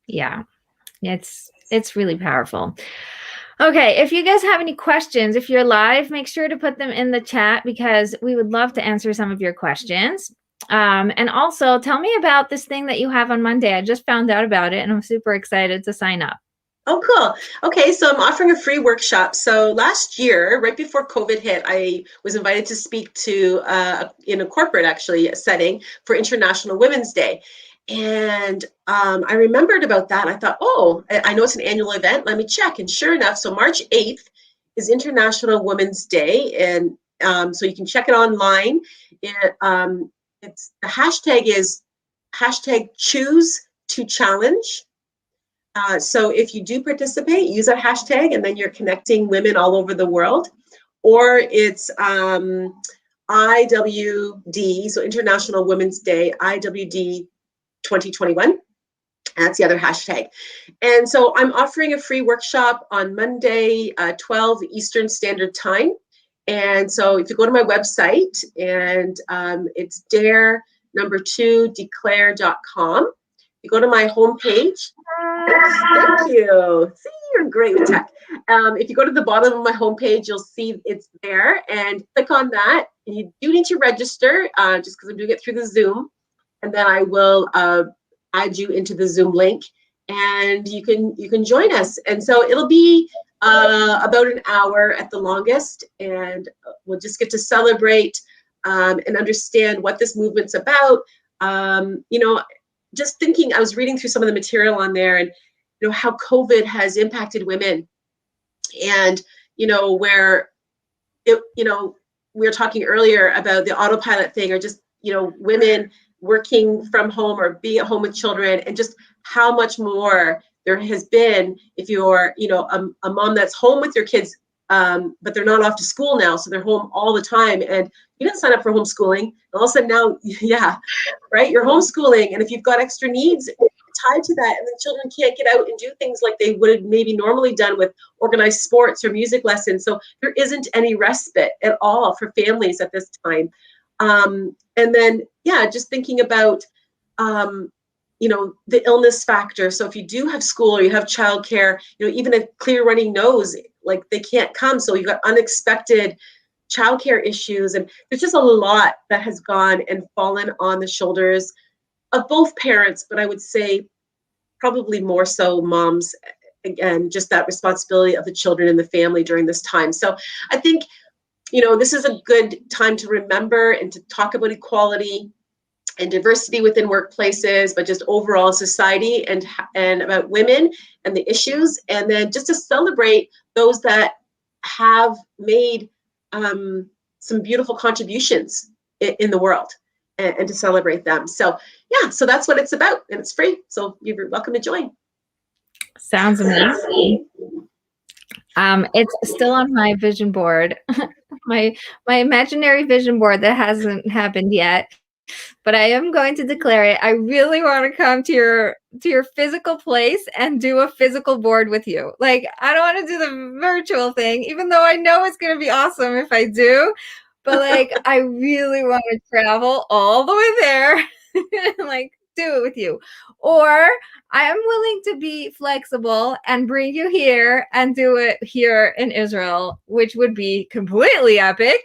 S1: Yeah, it's really powerful. Okay, if you guys have any questions, if you're live, make sure to put them in the chat because we would love to answer some of your questions. And also tell me about this thing that you have on Monday. I just found out about it and I'm super excited to sign up.
S2: Oh, cool. Okay, so I'm offering a free workshop. So last year, right before COVID hit, I was invited to speak to in a corporate actually setting for International Women's Day. And I remembered about that. I thought, oh, I know it's an annual event. Let me check. And sure enough, so March 8th is International Women's Day. And so you can check it online. It's the hashtag is #ChooseToChallenge. So if you do participate, use that hashtag, and then you're connecting women all over the world. Or it's IWD, so International Women's Day, IWD 2021. That's the other hashtag. And so I'm offering a free workshop on Monday, 12 Eastern Standard Time. And so if you go to my website, and it's dare2declare.com. You go to my homepage. Thank you. See, you're great with tech. If you go to the bottom of my homepage, you'll see it's there, and click on that. And you do need to register, just because I'm doing it through the Zoom, and then I will add you into the Zoom link, and you can join us. And so it'll be about an hour at the longest, and we'll just get to celebrate and understand what this movement's about. You know, just thinking, I was reading through some of the material on there, and you know how COVID has impacted women, and you know where it, you know, we were talking earlier about the autopilot thing, or just you know women working from home or being at home with children, and just how much more there has been if you're you know a mom that's home with your kids, but they're not off to school now, so they're home all the time, and you didn't sign up for homeschooling, and all of a sudden now, yeah, right, you're homeschooling, and if you've got extra needs tied to that, and the children can't get out and do things like they would have maybe normally done with organized sports or music lessons, so there isn't any respite at all for families at this time. And then, yeah, just thinking about, you know, the illness factor. So if you do have school or you have childcare, you know, even a clear running nose, like they can't come. So you've got unexpected childcare issues. And there's just a lot that has gone and fallen on the shoulders of both parents, but I would say probably more so moms. Again, just that responsibility of the children and the family during this time. So I think, you know, this is a good time to remember and to talk about equality and diversity within workplaces, but just overall society, and about women and the issues, and then just to celebrate those that have made some beautiful contributions in the world, and to celebrate them. So yeah, so that's what it's about, and it's free, so you're welcome to join.
S1: Sounds amazing. It's still on my vision board, my imaginary vision board that hasn't happened yet, but I am going to declare it. I really want to come to your physical place and do a physical board with you. Like, I don't want to do the virtual thing, even though I know it's going to be awesome if I do. But like, I really want to travel all the way there, like do it with you. Or I am willing to be flexible and bring you here and do it here in Israel, which would be completely epic.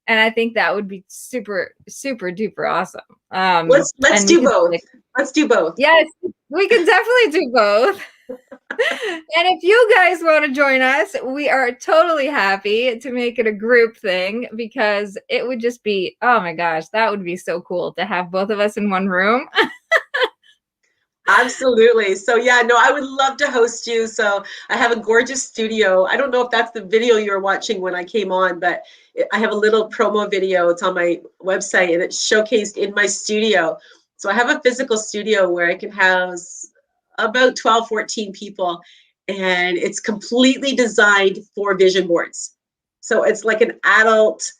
S1: And I think that would be super, super duper awesome.
S2: Let's do both. Let's do both.
S1: Yes, we can definitely do both. And if you guys want to join us, we are totally happy to make it a group thing, because it would just be, oh my gosh, that would be so cool to have both of us in one room.
S2: Absolutely. So yeah, no, I would love to host you. So I have a gorgeous studio. I don't know if that's the video you were watching when I came on, but I have a little promo video. It's on my website, and it's showcased in my studio. So I have a physical studio where I can house about 12, 14 people, and it's completely designed for vision boards. So it's like an adult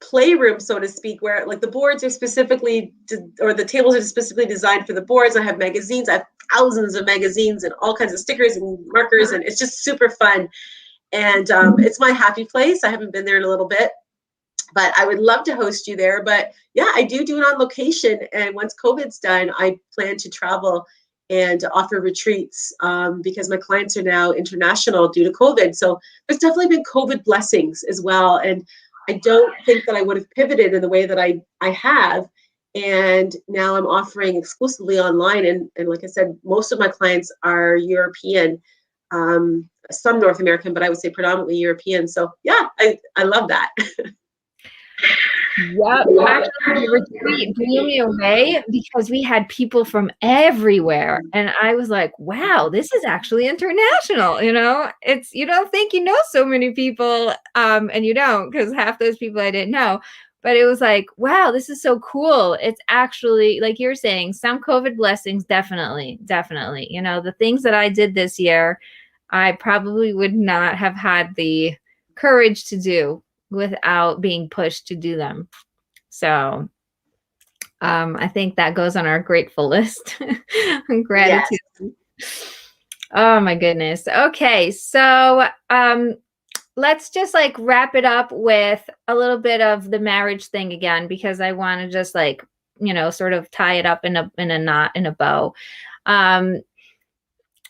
S2: playroom, so to speak, where like the boards are specifically or the tables are specifically designed for the boards. I have magazines. I have thousands of magazines and all kinds of stickers and markers, and it's just super fun. And it's my happy place. I haven't been there in a little bit, but I would love to host you there. But yeah, I do it on location, and once COVID's done, I plan to travel and offer retreats, because my clients are now international due to COVID. So there's definitely been COVID blessings as well, and I don't think that I would have pivoted in the way that I have. And now I'm offering exclusively online. And like I said, most of my clients are European, some North American, but I would say predominantly European. So yeah, I love that.
S1: Yep. Actually, the retreat blew me away because we had people from everywhere. And I was like, wow, this is actually international. You know, it's, you don't think you know so many people, and you don't, because half those people I didn't know. But it was like, wow, this is so cool. It's actually, like you're saying, some COVID blessings, definitely, definitely. You know, the things that I did this year, I probably would not have had the courage to do without being pushed to do them. So I think that goes on our grateful list. Gratitude. Yes. Oh my goodness. Okay. So let's just like wrap it up with a little bit of the marriage thing again, because I want to just like, you know, sort of tie it up in a knot, in a bow.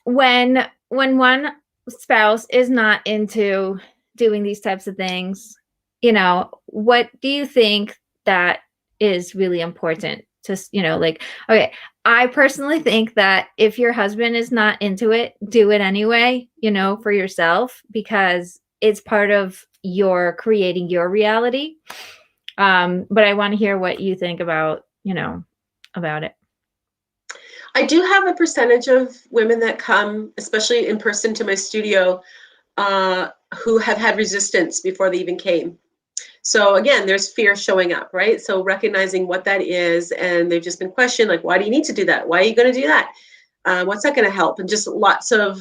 S1: When one spouse is not into doing these types of things, you know, what do you think that is really important to, you know, like, okay, I personally think that if your husband is not into it, do it anyway, you know, for yourself, because it's part of your creating your reality. But I want to hear what you think about, about it.
S2: I do have a percentage of women that come, especially in person to my studio, who have had resistance before they even came. So again, there's fear showing up, right? So recognizing what that is, and they've just been questioned, like, why do you need to do that? Why are you going to do that? What's that going to help? And just lots of,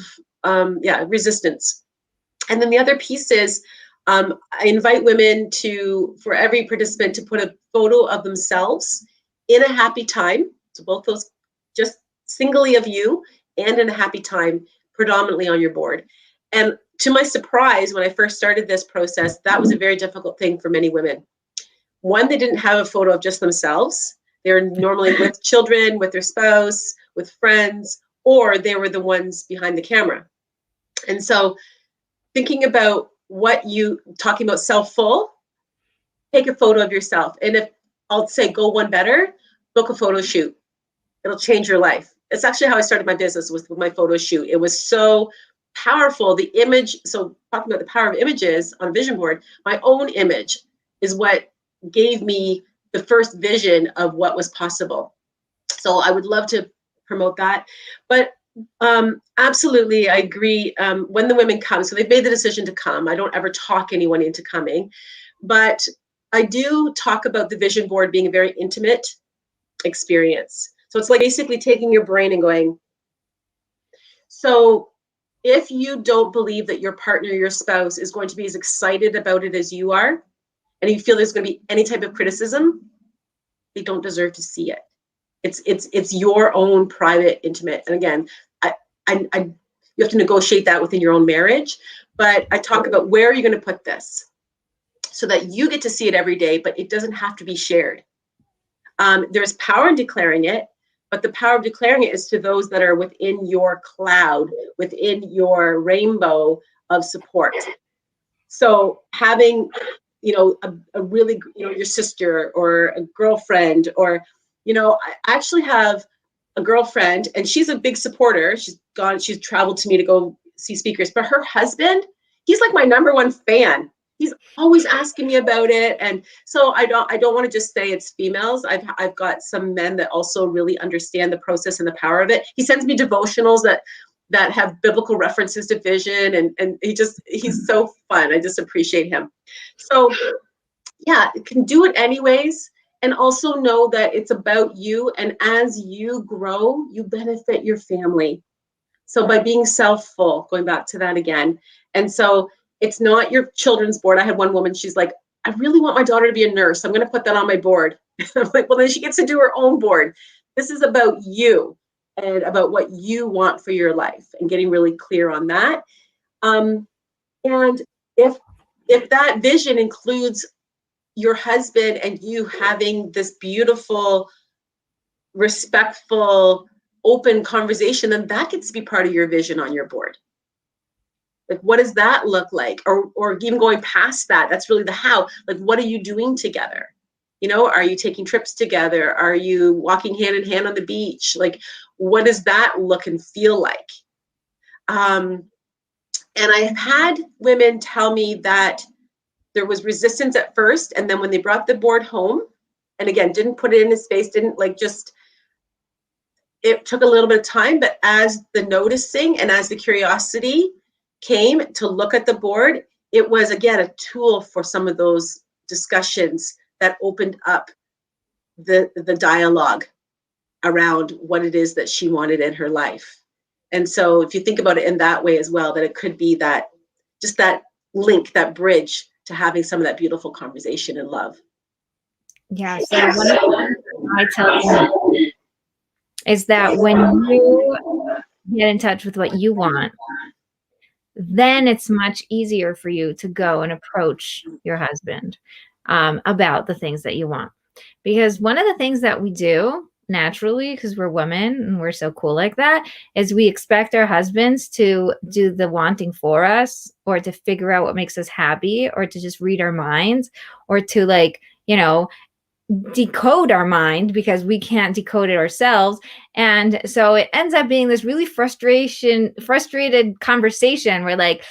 S2: resistance. And then the other piece is, I invite women to, for every participant, to put a photo of themselves in a happy time. So both those, just singly of you and in a happy time, predominantly on your board. And to my surprise, when I first started this process, that was a very difficult thing for many women. One, they didn't have a photo of just themselves. They were normally with children, with their spouse, with friends, or they were the ones behind the camera. And so thinking about talking about self-full, take a photo of yourself. And if I'll say go one better, book a photo shoot. It'll change your life. It's actually how I started my business, with my photo shoot. It was so powerful. The image, so talking about the power of images on a vision board, my own image is what gave me the first vision of what was possible. So I would love to promote that. But absolutely, I agree. When the women come, so they've made the decision to come. I don't ever talk anyone into coming, but I do talk about the vision board being a very intimate experience. So it's like basically taking your brain and going, so if you don't believe that your partner, your spouse, is going to be as excited about it as you are, and you feel there's going to be any type of criticism, they don't deserve to see it. It's your own private, intimate. And again, I you have to negotiate that within your own marriage. But I talk about, where are you going to put this so that you get to see it every day, but it doesn't have to be shared. There's power in declaring it, but the power of declaring it is to those that are within your cloud, within your rainbow of support. So having, a really, your sister or a girlfriend, or, I actually have a girlfriend, and she's a big supporter. She's traveled to me to go see speakers, but her husband, he's like my number one fan. He's always asking me about it. And so I don't want to just say it's females. I've got some men that also really understand the process and the power of it. He sends me devotionals that have biblical references to vision, and he's so fun. I just appreciate him. So yeah, you can do it anyways. And also know that it's about you. And as you grow, you benefit your family. So by being self-full, going back to that again. And so it's not your children's board. I had one woman, she's like, I really want my daughter to be a nurse. I'm going to put that on my board. I'm like, well, then she gets to do her own board. This is about you and about what you want for your life, and getting really clear on that. And if that vision includes your husband and you having this beautiful, respectful, open conversation, then that gets to be part of your vision on your board. Like, what does that look like? Or even going past that, that's really the how. Like, what are you doing together? Are you taking trips together? Are you walking hand in hand on the beach? Like, what does that look and feel like? And I've had women tell me that there was resistance at first, and then when they brought the board home, and again, didn't put it in his face, didn't it took a little bit of time, but as the noticing and as the curiosity came to look at the board, it was, again, a tool for some of those discussions that opened up the dialogue around what it is that she wanted in her life. And so if you think about it in that way as well, that it could be that, just that link, that bridge to having some of that beautiful conversation and love.
S1: Yeah. So one of the things I tell them is that when you get in touch with what you want, then it's much easier for you to go and approach your husband about the things that you want. Because one of the things that we do naturally, because we're women and we're so cool like that, is we expect our husbands to do the wanting for us, or to figure out what makes us happy, or to just read our minds, or to decode our mind because we can't decode it ourselves. And so it ends up being this really frustrated conversation where like,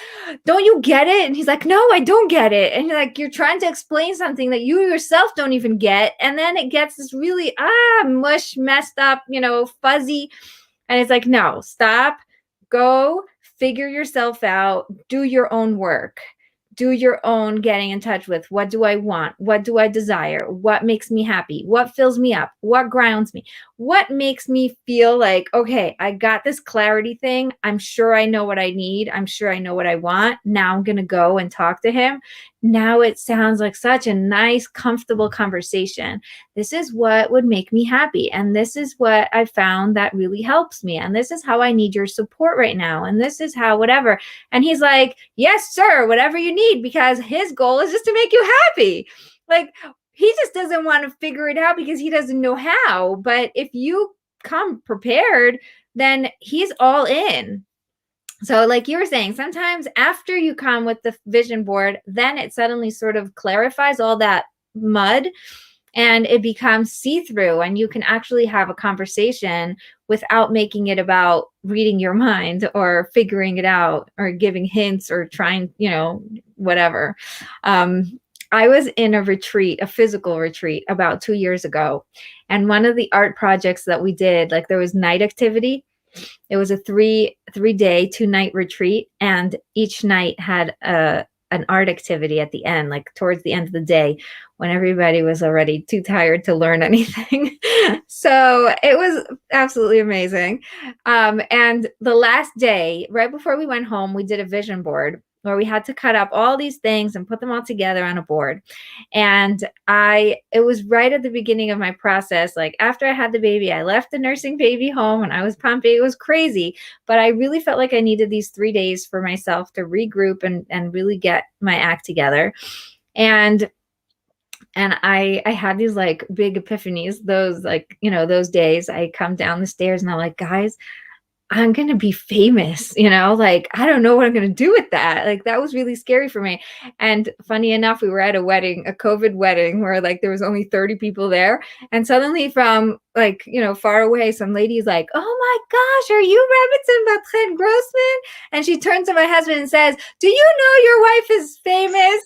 S1: don't you get it? And he's like, no, I don't get it. And you're like, you're trying to explain something that you yourself don't even get. And then it gets this really, mush, messed up, fuzzy. And it's like, no, stop, go figure yourself out, do your own work. Do your own getting in touch with what do I want? What do I desire? What makes me happy? What fills me up? What grounds me? What makes me feel like, okay, I got this clarity thing. I'm sure I know what I need. I'm sure I know what I want. Now I'm going to go and talk to him. Now it sounds like such a nice, comfortable conversation. This is what would make me happy. And this is what I found that really helps me. And this is how I need your support right now. And this is how whatever. And he's like, yes, sir, whatever you need, because his goal is just to make you happy. Like, he just doesn't want to figure it out because he doesn't know how. But if you come prepared, then he's all in. So like you were saying, sometimes after you come with the vision board, then it suddenly sort of clarifies all that mud and it becomes see-through, and you can actually have a conversation without making it about reading your mind or figuring it out or giving hints or trying, whatever. I was in a retreat, a physical retreat about 2 years ago. And one of the art projects that we did, like there was night activity. It was a three-day, 2-night retreat. And each night had an art activity at the end, like towards the end of the day when everybody was already too tired to learn anything. So it was absolutely amazing. And the last day, right before we went home, we did a vision board where we had to cut up all these things and put them all together on a board. And it was right at the beginning of my process. Like after I had the baby, I left the nursing baby home and I was pumping. It was crazy, but I really felt like I needed these 3 days for myself to regroup and really get my act together. And I had these like big epiphanies, those days I come down the stairs and I'm like, guys, I'm going to be famous, like, I don't know what I'm going to do with that. Like, that was really scary for me. And funny enough, we were at a wedding, a COVID wedding where like there was only 30 people there. And suddenly from like, far away, some lady's like, oh my gosh, are you Rebbetzin Bat-Chen Grossman? And she turns to my husband and says, do you know your wife is famous?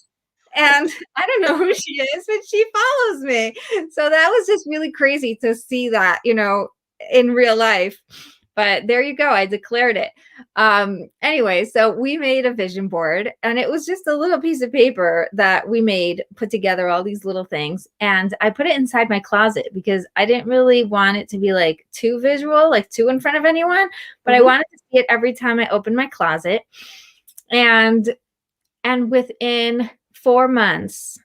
S1: And I don't know who she is, but she follows me. So that was just really crazy to see that, in real life. But there you go. I declared it. Anyway, so we made a vision board, and it was just a little piece of paper that we put together all these little things. And I put it inside my closet because I didn't really want it to be like too visual, like too in front of anyone, but I wanted to see it every time I opened my closet. And within 4 months,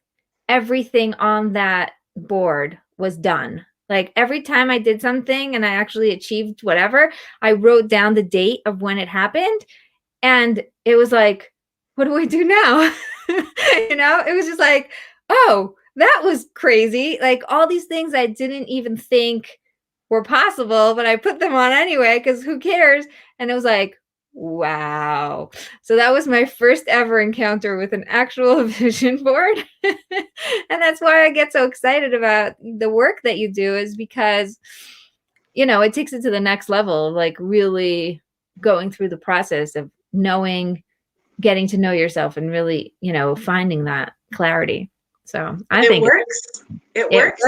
S1: everything on that board was done. Like every time I did something and I actually achieved whatever, I wrote down the date of when it happened. And it was like, what do I do now? It was just like, oh, that was crazy. Like all these things I didn't even think were possible, but I put them on anyway, because who cares? And it was like, wow. So that was my first ever encounter with an actual vision board. And that's why I get so excited about the work that you do, is because, it takes it to the next level of like really going through the process of getting to know yourself and really, finding that clarity. So I think
S2: it works.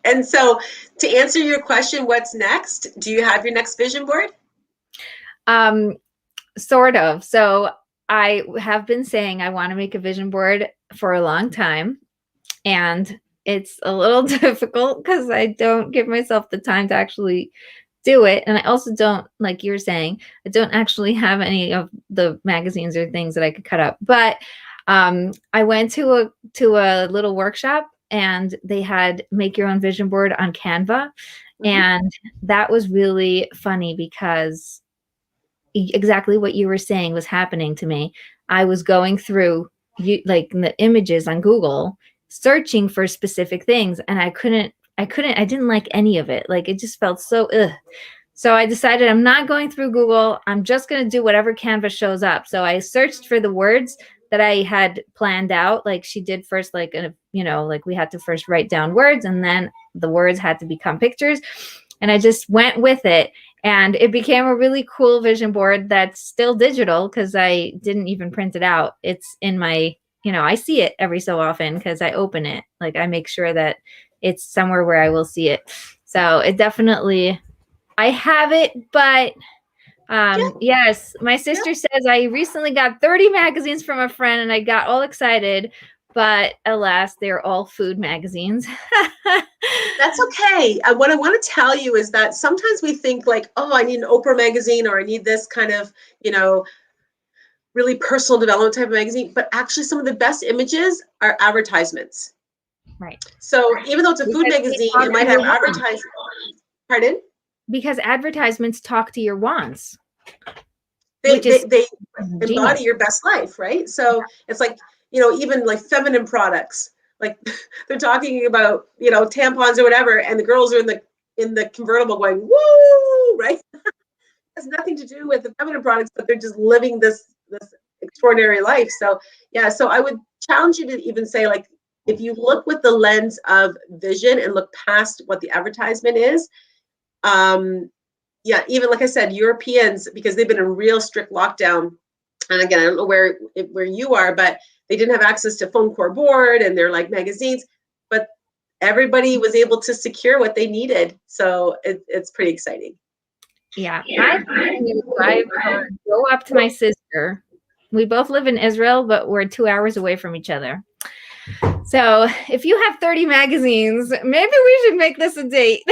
S2: And so to answer your question, what's next? Do you have your next vision board?
S1: Sort of. So I have been saying I want to make a vision board for a long time, and it's a little difficult because I don't give myself the time to actually do it. And I also don't, like you're saying, I don't actually have any of the magazines or things that I could cut up. But I went to a little workshop, and they had make your own vision board on Canva. And that was really funny because exactly what you were saying was happening to me. I was going through like the images on Google, searching for specific things, and I didn't like any of it. Like it just felt so ugh. So I decided I'm not going through Google. I'm just going to do whatever Canva shows up. So I searched for the words that I had planned out. Like she did first, like, like we had to first write down words, and then the words had to become pictures. And I just went with it. And it became a really cool vision board that's still digital because I didn't even print it out. It's in my, I see it every so often because I open it. Like I make sure that it's somewhere where I will see it. So it definitely, I have it, but yes, my sister says I recently got 30 magazines from a friend and I got all excited, but alas, they're all food magazines.
S2: That's okay. What I want to tell you is that sometimes we think like, oh, I need an Oprah magazine or I need this kind of, really personal development type of magazine. But actually some of the best images are advertisements.
S1: Right.
S2: So even though it's a food magazine, it might have advertisements. Pardon?
S1: Because advertisements talk to your wants.
S2: They embody your best life, right? So it's like, even like feminine products, like they're talking about, tampons or whatever, and the girls are in the convertible going, woo, right? It has nothing to do with the feminine products, but they're just living this extraordinary life. So yeah, so I would challenge you to even say, like, if you look with the lens of vision and look past what the advertisement is, yeah, even like I said, Europeans, because they've been in real strict lockdown, and again, I don't know where you are, but they didn't have access to phone core board and they're like magazines, but everybody was able to secure what they needed. So it's pretty exciting.
S1: Yeah. I go up to my sister. We both live in Israel, but we're 2 hours away from each other. So if you have 30 magazines, maybe we should make this a date.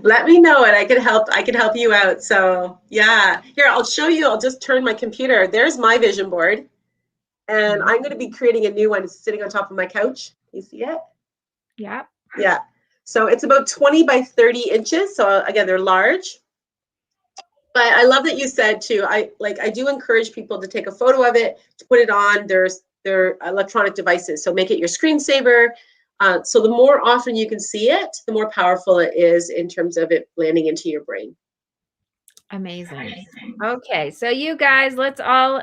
S2: Let me know and I can help you out. So yeah, here, I'll show you. I'll just turn my computer. There's my vision board. And I'm going to be creating a new one. It's sitting on top of my couch. You see it?
S1: Yeah.
S2: Yeah. So it's about 20 by 30 inches. So again, they're large. But I love that you said too, I do encourage people to take a photo of it, to put it on their electronic devices. So make it your screensaver. So the more often you can see it, the more powerful it is in terms of it landing into your brain.
S1: Amazing. Okay, so you guys, let's all,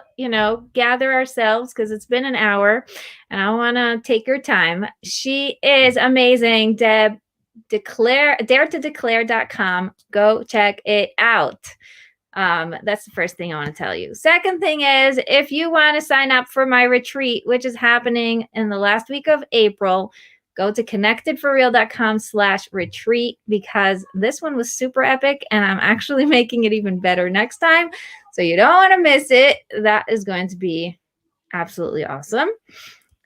S1: gather ourselves because it's been an hour and I want to take your time. She is amazing, Deb. DareToDeclare.com. Go check it out. That's the first thing I want to tell you. Second thing is, if you want to sign up for my retreat, which is happening in the last week of April, go to ConnectedForReal.com/retreat because this one was super epic and I'm actually making it even better next time. So you don't want to miss it. That is going to be absolutely awesome.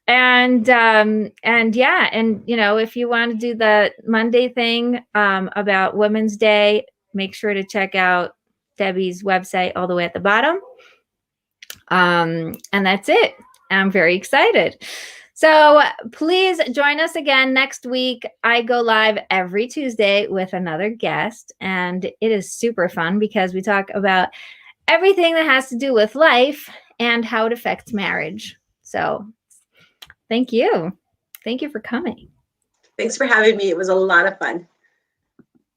S1: And yeah, and if you want to do the Monday thing about Women's Day, make sure to check out Debbie's website all the way at the bottom. And that's it. I'm very excited. So please join us again next week. I go live every Tuesday with another guest, and it is super fun because we talk about everything that has to do with life and how it affects marriage. So thank you. Thank you for coming.
S2: Thanks for having me. It was a lot of fun.